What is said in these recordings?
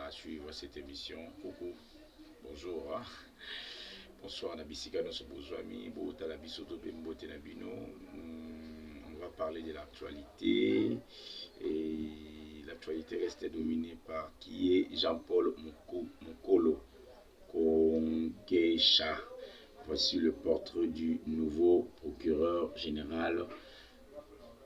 à suivre cette émission. Coucou, bonjour, hein? Bonsoir, Nabisika, nos amis, on va parler de l'actualité et l'actualité reste dominée par qui est Jean-Paul Mokolo Konkesha. Voici le portrait du nouveau procureur général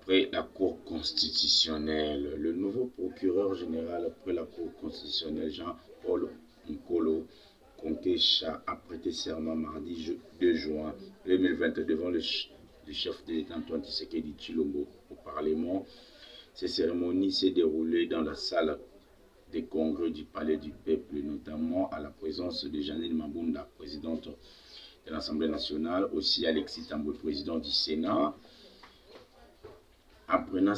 près la Cour constitutionnelle. Le nouveau procureur général près la Cour constitutionnelle, Jean-Paul Mokolo Konkesha, a prêté serment mardi 2 juin 2022 devant le chef de l'État Antoine Tshisekedi Tshilombo au Parlement. Ces cérémonies s'est déroulées dans la salle des congrès du Palais du Peuple, notamment à la présence de Janine Mabunda, présidente de l'Assemblée nationale, aussi Alexis Tambwe, président du Sénat. Prêtant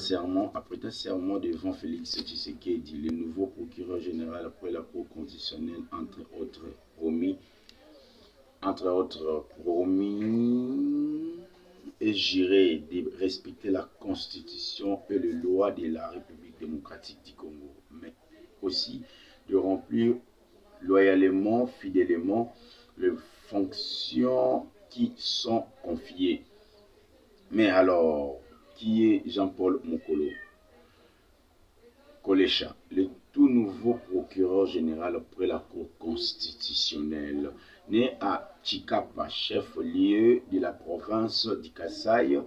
serment devant Félix Tshisekedi, le nouveau procureur général après la Cour constitutionnelle, entre autres promis et juré de respecter la Constitution et les lois de la République démocratique du Congo, mais aussi de remplir loyalement, fidèlement les fonctions qui sont confiées. Mais alors, qui est Jean-Paul Mokolo Konkesha, le tout nouveau procureur général après la Cour constitutionnelle? Né à Chikapa, chef-lieu de la province du Kasaï,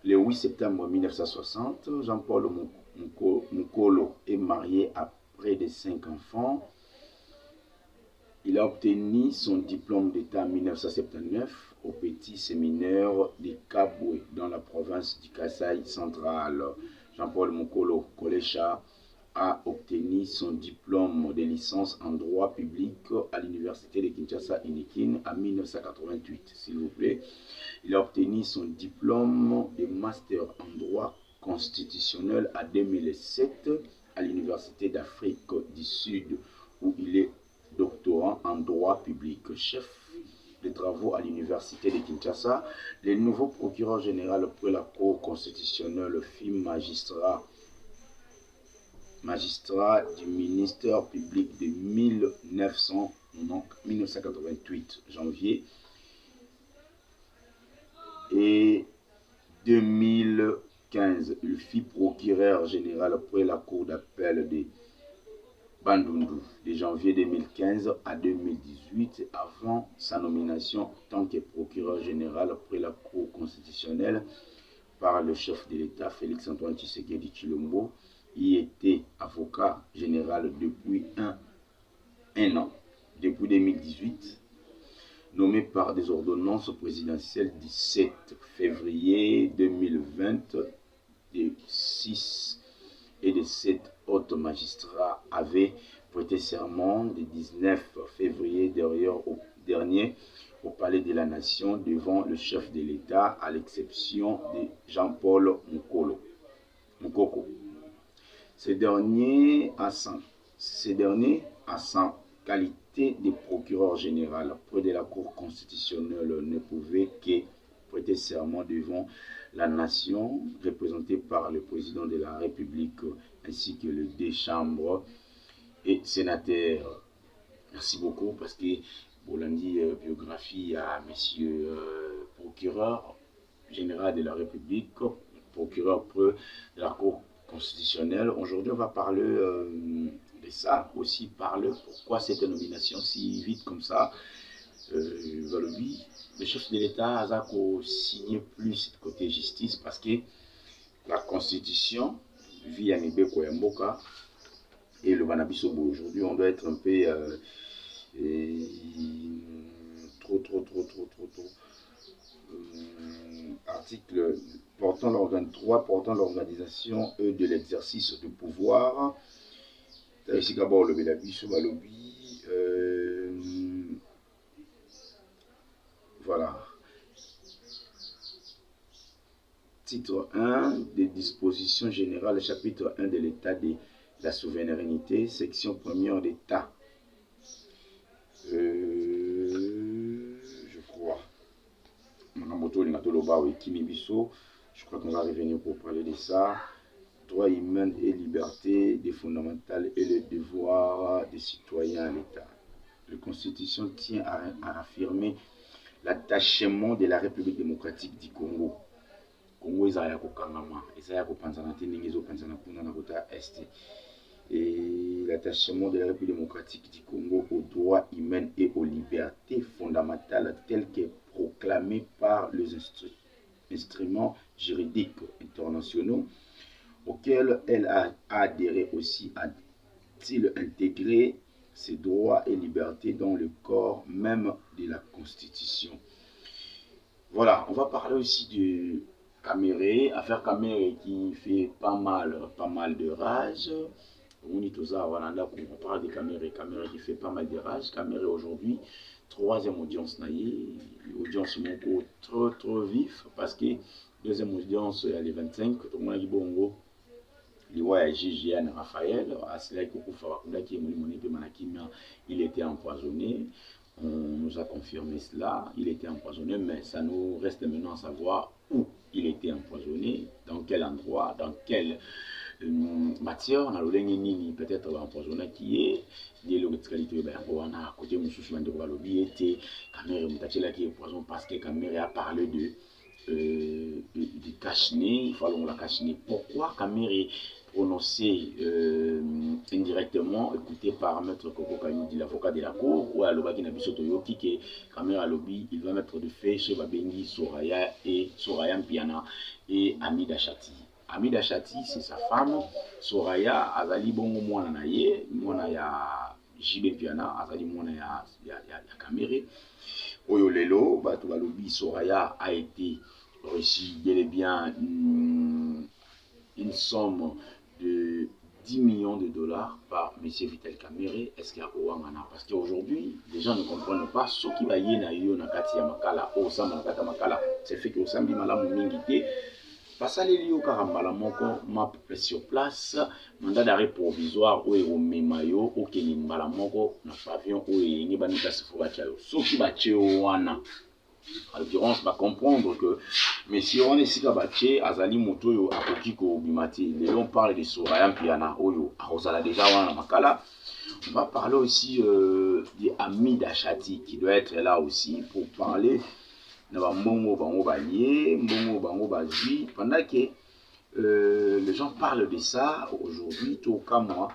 le 8 septembre 1960, Jean-Paul Mokolo est marié à près de 5 enfants. Il a obtenu son diplôme d'État en 1979 au petit séminaire de Kabwe dans la province du Kasaï central. Jean-Paul Mokolo Konkesha a obtenu son diplôme de licence en droit public à l'université de Kinshasa Inikin en 1988, s'il vous plaît. Il a obtenu son diplôme de master en droit constitutionnel en 2007 à l'université d'Afrique du Sud, où il est doctorant en droit public. Chef de travaux à l'université de Kinshasa, le nouveau procureur général pour la Cour constitutionnelle fut magistrat du ministère public de 1988, janvier, et 2015, il fut procureur général après la Cour d'appel de Bandundu de janvier 2015 à 2018, avant sa nomination en tant que procureur général après la Cour constitutionnelle par le chef de l'État Félix Antoine Tshisekedi Tshilombo. Il était avocat général depuis un an, depuis 2018, nommé par des ordonnances présidentielles du 7 février 2020, des 6 et des 7 autres magistrats avaient prêté serment le 19 février dernier au Palais de la Nation devant le chef de l'État, à l'exception de Jean-Paul Mokoko. Ce dernier, à sa qualité de procureur général près de la Cour constitutionnelle, ne pouvait que prêter serment devant la nation, représentée par le président de la République ainsi que les deux chambres et sénateurs. Merci beaucoup, parce que Bolandi biographie à monsieur procureur général de la République, procureur près de la Cour constitutionnelle. Aujourd'hui, on va parler de ça, aussi parler pourquoi cette nomination si vite comme ça. Le chef de l'État a signé plus côté justice, parce que la Constitution via Nibeko Yamboka et le Banabisobo. Aujourd'hui, on doit être un peu trop. Article portant l'organisation de l'exercice du pouvoir. Ici d'abord le Belabiso Balobi. Voilà. Titre 1 des dispositions générales, chapitre 1 de l'état de la souveraineté, section première d'état. Je crois. Je crois qu'on va revenir pour parler de ça. droits humains et libertés, des fondamentales et les devoirs des citoyens à l'État. La Constitution tient à affirmer l'attachement de la République démocratique du Congo. Congo ezaya kokangama, ezaya kopanzana te ndenge ezopanzana kuna na kota este. Et l'attachement de la République démocratique du Congo aux droits humains et aux libertés fondamentales telles que proclamées par les instruments juridiques internationaux auxquels elle a adhéré aussi, a-t-il intégré ces droits et libertés dans le corps même de la Constitution. Voilà, on va parler aussi de Kamere, affaire Kamere qui fait pas mal de rage. On parle de Kamere qui fait pas mal de rage. Kamere aujourd'hui, troisième audience naïe, audience trop vif parce que deuxième audience elle est 25, tout le monde a dit bongo. Yann Raphaël, il était empoisonné. On nous a confirmé cela, il était empoisonné, mais ça nous reste maintenant à savoir où il était empoisonné, dans quel endroit, dans quelle matière. On a peut-être empoisonné qui est des localités on a côté Moussoussou de Walobi était Kamere Moutachela qui est poison parce que Kamere a parlé de cache-nez, il fallait la cache-nez. Pourquoi Kamere prononcé indirectement, écouté par Maître Koko Kayudi, l'avocat de la cour, ou à l'Obaki Nabisoto Yoki, qui est Kamera Lobby, il va mettre de fait chez Babengi, Soraya et Soraya Mpiana et Amida Chati. Amida Chati, c'est sa femme. Soraya, Azali Bongo Mwana Naye, Mwana ya JB Piana, Azali Mwana ya Kamere. Oyo Lelo, Batou Lobby, Soraya a été reçu bel et bien une somme de 10 millions de dollars par M. Vital Kamere. Est-ce qu'il y a Ouangana? Parce qu'aujourd'hui, les gens ne comprennent pas ce qui va y avoir dans Kati Yamakala, au Samba Makala. C'est fait que au Sambi Malam Mingite, parce que les lieux Karambala Moko m'a sur place, mandat d'arrêt provisoire au Memayo, au Kenin Malamoko, dans le pavillon où il y a une Fourachalo. Ce qui va tuer Ouana. En l'occurrence, on va comprendre que mais si on est ici Azali Motoyo Akokiko Bimati, on parle de Soraya Piana Oyo, Arosala déjà Wana Makala. On va parler aussi d'Amida Chati qui doit être là aussi pour parler de Mbongo Bango Balié, Mbongo Bango Bazui. Pendant que les gens parlent de ça aujourd'hui, tout comme moi.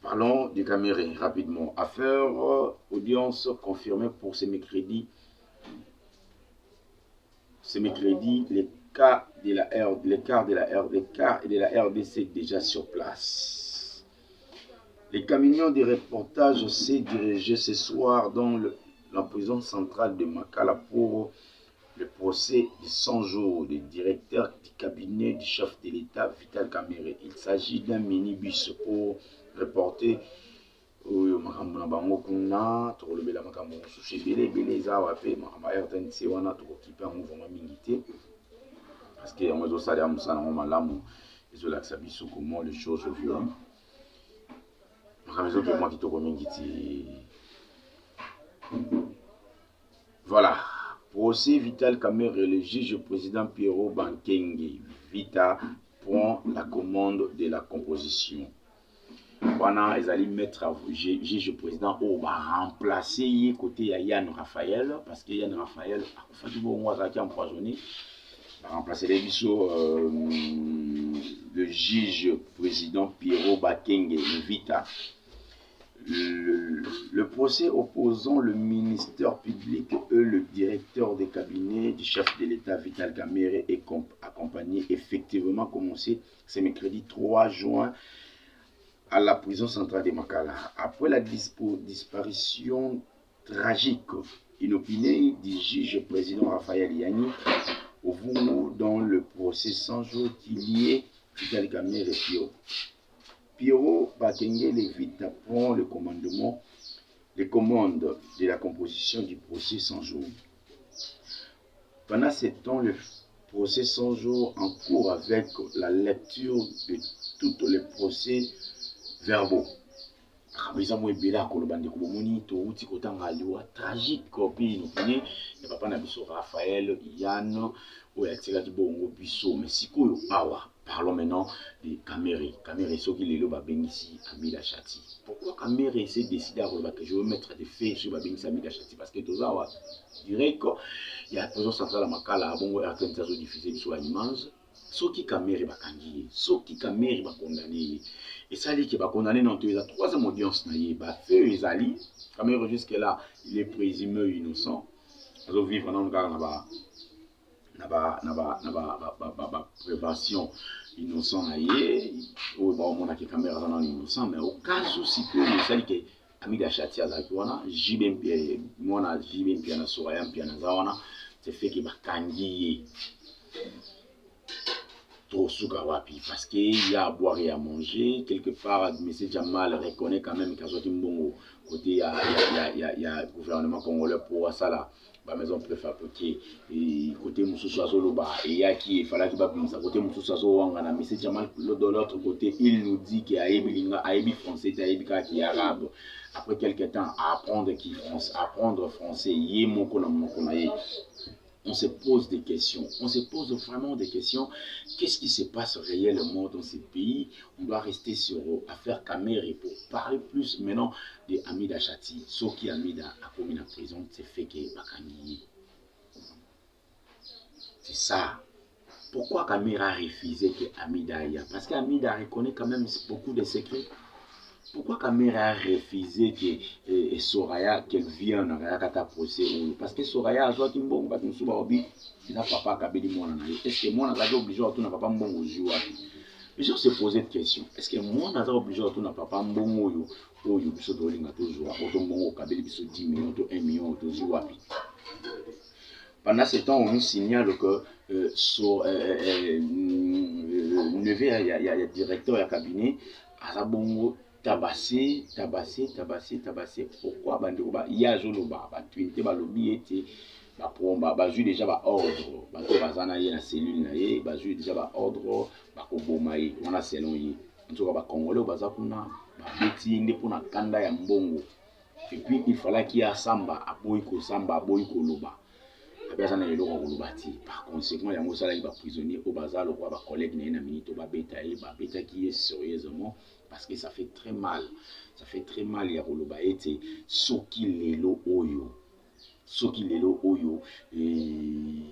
Parlons de Kamere rapidement. Affaire audience confirmée pour ce mercredi. Ce mercredi, les cars et de la RDC déjà sur place. Les camions de reportage s'est dirigé ce soir dans la prison centrale de Makala pour le procès de 100 jours du directeur du cabinet du chef de l'État Vital Kamere. Il s'agit d'un minibus pour reporter oyo makambo na bango kuna tokolobela makambo mosusu ebele eza wape makambo ya RTNC wana tokokipe yango vraiment mingi te parce que yango ezosalela mosala yango malamu ezolakisa biso comment les choses vont makambo ezoke mwa kitoko mingi te. Voilà, procès Vital Kamere, le juge président Pierrot Bankenge Vita prend la commande de la composition. Wana ezali mettre juge président au va remplacer côté Yann Raphaël parce que Yann Raphaël a fait du bon qui empoisonné va remplacer les biso le juge président Pierrot Bakenge Vita. Le procès opposant le ministère public et le directeur des cabinets du chef de l'État Vital Kamere est accompagné effectivement commencé ce mercredi 3 juin à la prison centrale de Makala. Après la disparition tragique, inopinée du juge président Raphaël Yanni au Vungu dans le procès 100 jours qui liait Vital Kamere et Pierrot. Pierrot Bakenge Vita prend les commandes de la composition du procès 100 jours. Pendant ce temps, le procès 100 jours en cours avec la lecture de tous les procès verbaux. Tragique copie papa na biso Raphaël Yann oya tsela ki bongo biso mais sikoyo awa Parlons maintenant de Kamere. Kamere, ce qui est le Babengisi Amida Chati. Pourquoi Kamere s'est décidé à que je veux mettre des faits sur Babengisi Amida Chati? Parce que tout ça, je dirais qu'il y a la présence centrale à Makala, à Bongo, à Kantazo diffusé sur l'image. Ce qui Kamere va kangier, ce qui Kamere va condamner. Et ça dit qu'il va condamner dans la troisième audience. Il va faire les alliés. Kamere jusque-là, il est présumé innocent. Il va vivre dans le cas prévention innocent ou on a quelqu'un dans innocent mais au cas où si que c'est que Amida Chati azakiwana jibempi mona jibempi na soya mpi na zawana c'est fait que bakangi trop suka wapi parce que il y a à boire et à manger quelque part M. Jamal reconnaît quand même qu'azoti mbongo côté il y a gouvernement congolais pour ça là la maison préfabriquée et côté Moussou Azoloba et y a qui il fallait qu'il va ça côté Moussou Azowanga mais c'est Jamal de l'autre côté il nous dit qu'il y a Aibi français Aibi qui est arabe après quelques temps à apprendre français on se pose des questions, on se pose vraiment des questions. Qu'est-ce qui se passe réellement dans ces pays? On doit rester sur affaire Kamere pour parler plus maintenant de Amida Chati. Ce qui Amida a commis la prison, c'est fait que Bakani. C'est ça. Pourquoi Kamere a refusé que Amida aille? Parce qu'Amida reconnaît quand même beaucoup de secrets. Pourquoi Kamere a refusé que Soraya qu'elle vienne à Kata procès? Parce que Soraya a joué Kimbong, il n'a pas kabeli moi. Est-ce que moi n'a obligé à tout n'a pas mbongo jouer? Les gens se posaient cette question. Est-ce que moi n'a obligé à tout n'a pas mbongo yo biso to linga to jouer auto mbongo kabeli biso 10 millions to 1 million to jouer? Pendant ce temps, on nous signale que il y a directeur et cabinet à Bongo tabassé. Pourquoi Bandouba Yazoloba, Twinte Balobi était Bazu déjà ordre, Bazana y la cellule, Bazu déjà ordre, Bakobomaï, on a selon y. En tout cas, Congolais, Bazakuna, Babeti, Nepona Kanda ya Mbongo. Et puis il fallait qu'il y ait Samba, Aboyko Samba, Aboyko Loba. Par conséquent, il y a un prisonnier au bazar, le roi, collègue, bêta qui est sérieusement parce que ça fait très mal. Ça fait très mal. Il y a Roloba été Soki Lelo Oyo. Soki Lelo Oyo. Et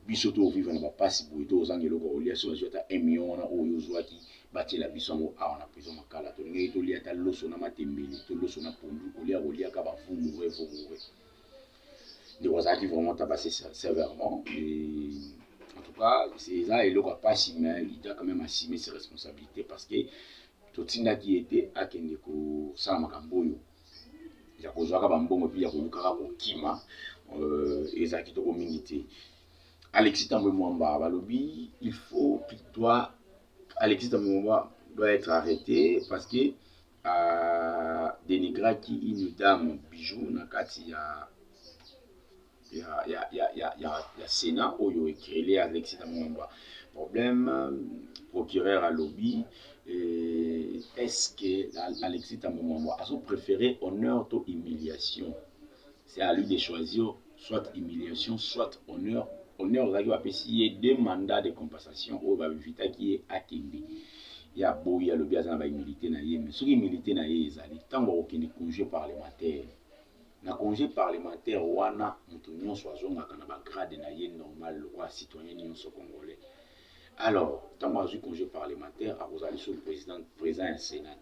Bissoto vivant n'a pas si beau. Aux angles, il y a sur les 1 million Oyo Zouaki. Bâti la Bisson a en prison Makala. Il y a l'osona Matembeli, l'osona Pondu, il y a Kaba, vous mourrez. Des voisins qui vraiment tabassé sévèrement. Et en tout cas, c'est ça, il n'a pas assumé, il a quand même assumé ses responsabilités parce que tout ce qui était à Kendeko Salamakamboyo, il y a causé un bambon et puis il y a causé un Kima, et ça qui est au minité. Alexis Tambouemouamba, Balobi, il faut qu'il doit, Alexis Tambouemouamba doit être arrêté parce que dénigrer qui une dame bijou, Nakati, il y a Sénat où il écrit Alexis Tambouemouamba. Problème, procureur à lobby, est-ce que Alexis Tambouemouamba a son préféré honneur ou humiliation? C'est à lui de choisir soit humiliation, soit honneur. Honneur, vous avez 2 mandats de compensation au Babivita qui est à Kembi. Il y a beau, il y a le biazan va militer naïe, mais ceux qui militent naïe, ils allaient tant qu'il y a congé parlementaire. Na congé parlementaire, wana, nous soit un grade naïe normal, le roi citoyen congolais. Alors, tant que congé parlementaire, vous allez sur le président et sénat.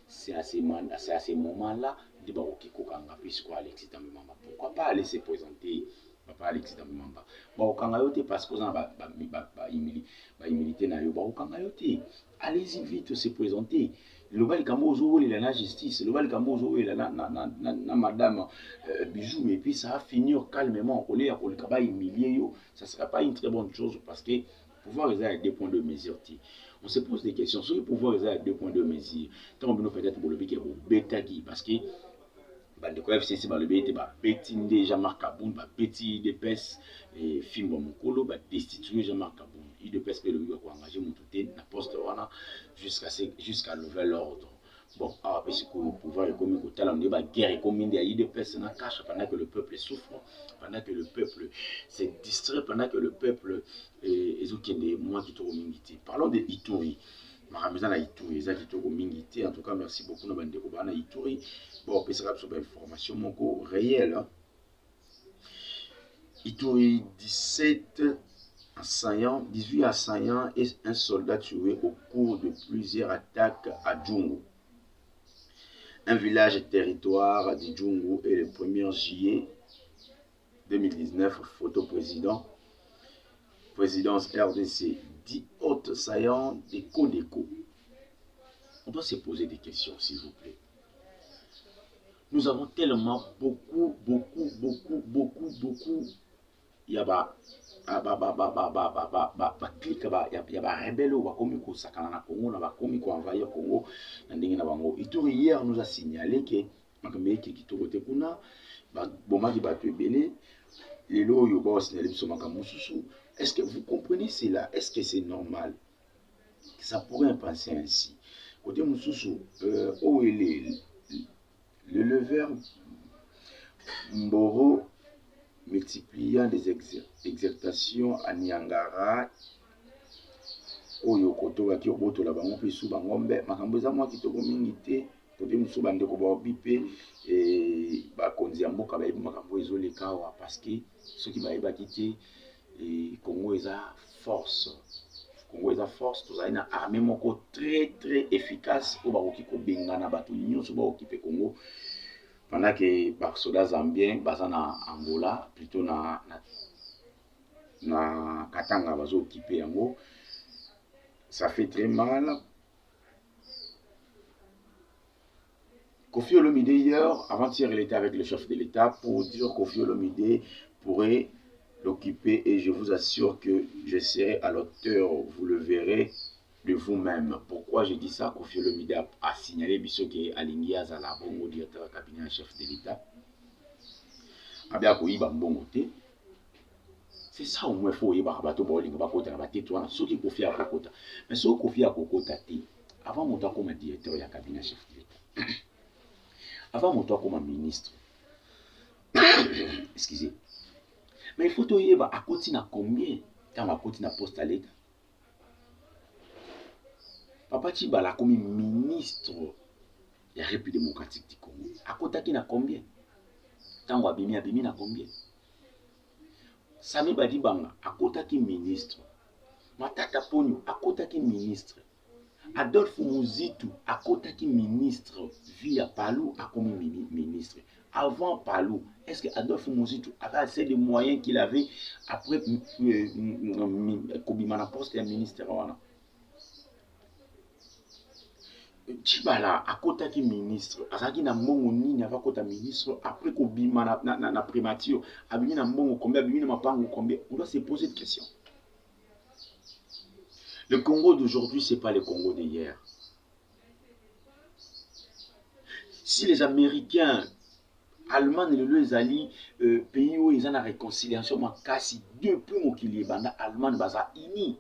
C'est à ces moments-là, de Barokiko Kanga, puisque Alexis Tambouemouamba. Pourquoi pas aller se présenter? Papa Alexis Tambouemouamba. Parce que vous avez milité na yo. Allez-y vite se présenter. Le bal Kambozo, il a la justice. Le bal Kambozo, il a la madame Bijou. Et puis ça va finir calmement. Au lieu de humilier, ça ne sera pas une très bonne chose parce que pouvoir résider à 2 points de mesure. On se pose des questions sur le pouvoir résider à 2 points de mesure. Tant que nous peut-être pour le bic bêta qui parce que de quoi FCC le BT bétine déjà Jean-Marc Kaboun béti de pes et film mokolo destituer Jean-Marc Kaboun il de pes le lui a engagé mon tout na poste jusqu'à nouvel ordre Bon, parce que le pouvoir est comme la guerre est comme il y a des personnes en cache pendant que le peuple souffre, pendant que le peuple s'est distrait, pendant que le peuple est des mois qui tournent mingi. Parlons de Ituri. Marameza Ituri, ils ont mingi. En tout cas, merci beaucoup de Bana Ituri. Bon, on peut sur information moko réelle. Ituri 17 assaillants, 18 assaillants et un soldat tué au cours de plusieurs attaques à Djungu. Un village territoire du Djungu et le 1er juillet 2019, photo président, présidence RDC, 10 autres saillants des Codeco. On doit se poser des questions, s'il vous plaît. Nous avons tellement beaucoup, il y a clique il y a rebelle ou bakomi ko sakana na Congo na bakomi ko envahir Congo na ndenge na bango. Ituri hier nous a signalé que makambe ki kitoko te kuna bomaki bato ebele lelo oyo ba signalé biso makambo susu. Est-ce que vous comprenez cela? Est-ce que c'est normal? Ça pourrait penser ainsi. Côté mususu où il est le leveur Mboro multipliant des exertations à Niangara oyo kotoka ki obotola bango mpe su bangombe makambo eza mwa kitoko mingi te kote mosusu bandeko baobi mpe bakonzi ya mboka bayebi makambo ezoleka awa parceke soki bayebaki te Congo eza force. Congo eza force, tozali na armée moko très efficace oyo bakoki kobengana bato nyonso baokipe Congo pendant que basoda zambien baza na Angola plutôt na Katanga bazo-occupé yango. Ça fait très mal. Kofi Olomide hier, avant-hier, il était avec le chef de l'État pour dire que Kofi Olomide pourrait l'occuper et je vous assure que je serai à l'auteur, vous le verrez de vous-même. Pourquoi je dis ça? Kofi Olomide a signalé biso que Alingi Azala bongo directeur cabinet chef de l'État. Abia koyiba mbongo te. C'est ça au moins faut y bato bolinga bakota na batetwana soki Kofi a kokota. Mais soki Kofi a kokota te avant mon temps comme directeur ya cabinet chef de l'État. Avant mon temps comme ministre. Excusez. Mais il faut te y à côté na combien quand à côté na poste à l'État. Papa Tibala comme ministre de la République démocratique du Congo. À côté qui na combien? Tango abimi na combien? Sami Badibanga à côté qui ministre. Matata Ponyo à côté qui ministre. Adolphe Muzitu à côté qui ministre via Palou à comme ministre. Avant Palou, est-ce que Adolphe Muzitu avait assez de moyens qu'il avait après Kobimana poste et ministre? Tibala à côté qui ministre, Azaki na mbongo nini ava kota ministre après Kobimana na primature, abimi na mbongo combien, abimi na mapango combien? On doit se poser de questions. Le Congo d'aujourd'hui, ce n'est pas le Congo d'hier. Si les Américains, Allemands et les alliés, pays où ils ont la réconciliation, makasi depuis Mokili Banda, Allemagne baza ini.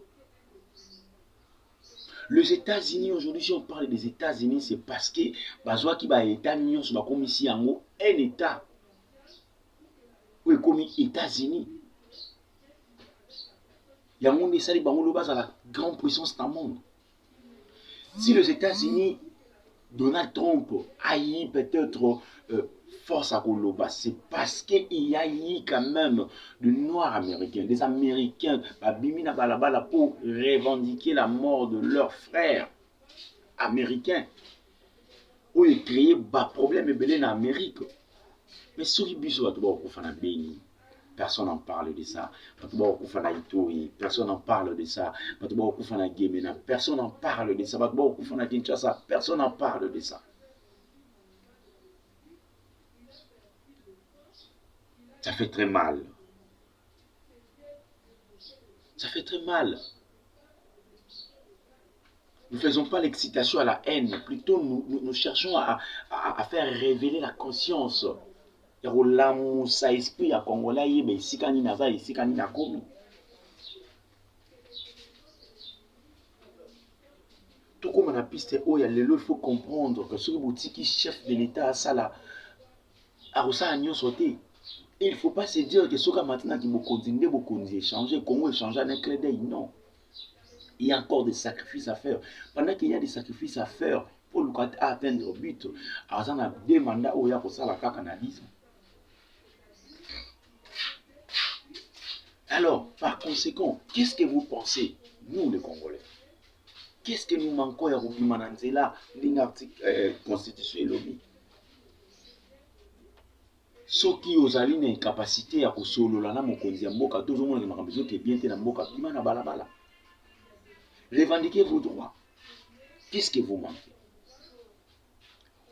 Les États-Unis aujourd'hui, si on parle des États-Unis, c'est parce que bazoa qui ba État union sur comme ici en haut, un État. Oui, comme États-Unis. Il y a un monde qui est la grande puissance dans le monde. Si les États-Unis, Donald Trump a eu peut-être force à Koloba, c'est parce qu'il y a eu quand même de Noirs américains, des Américains, Bimina Balabala pour revendiquer la mort de leurs frères américains. Où ils créaient des problèmes en Amérique. Mais sur les bijoux, personne n'en parle de ça. Personne n'en parle de ça. Personne n'en parle de ça. Personne n'en parle de ça. Ça fait très mal. Ça fait très mal. Nous ne faisons pas l'excitation à la haine. Plutôt, nous cherchons à faire révéler la conscience. Ça esprit à Congolais, mais ici quand il n'a ici quand il a commis. tout comme on a piste, il faut comprendre que ce boutique chef de l'État, ça là, a sauté. Il ne faut pas se dire que ce que maintenant qui vous continuez échanger, Congo échanger un clé d'œil. Non. Il y a encore des sacrifices à faire. Pendant qu'il y a des sacrifices à faire pour atteindre le but, on a des mandats où il y a pour ça la canalisme. Alors, par conséquent, qu'est-ce que vous pensez, nous les Congolais? Qu'est-ce que nous manquons à Rubimananzela, l'article constitution et lobby? Ceux qui ont une capacité à solo la mokonzi ya mboka, tout le monde a besoin que bien na mboka, bima na balabala. Revendiquez vos droits. Qu'est-ce que vous manquez?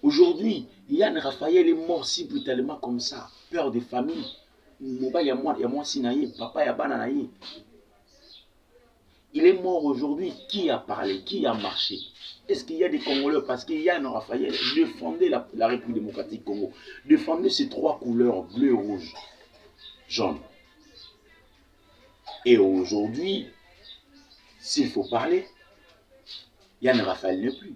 Aujourd'hui, Yann Raphaël est mort si brutalement comme ça. Peur de famille. Il y a moi sinaïe, papa y a bananaïe. Il est mort aujourd'hui. Qui a parlé? Qui a marché? Est-ce qu'il y a des Congolais? Parce qu'il y a Yann Raphaël défendait la République démocratique Congo. Défendait ces trois couleurs, bleu, rouge, jaune. Et aujourd'hui, s'il faut parler, Yann Raphaël n'est plus.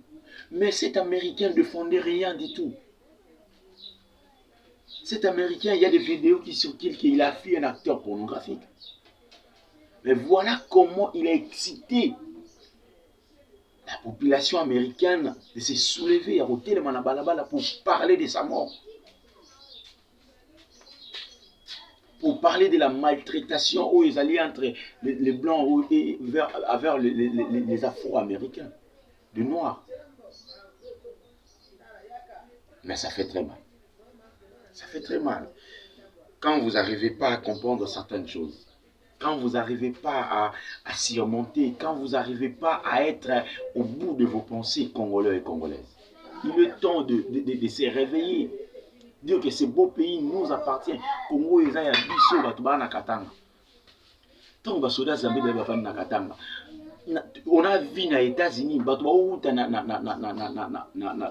Mais cet Américain ne défendait rien du tout. Cet Américain, il y a des vidéos qui circulent qu'il a fui un acteur pornographique. Mais voilà comment il a excité la population américaine de se soulever à côté de Manabalabala pour parler de sa mort. Pour parler de la maltraitation où ils allaient entre les blancs et vers les Afro-Américains, les Noirs. Mais ça fait très mal. Ça fait très mal. Quand vous n'arrivez pas à comprendre certaines choses, quand vous n'arrivez pas à surmonter, quand vous n'arrivez pas à être au bout de vos pensées congolais et congolaises, il est temps de se réveiller. Dire que ce beau pays nous appartient. Congo est un biso, batuba na katanga. Tant que soda zambi beba na katanga. On a vu aux États-Unis, batuba na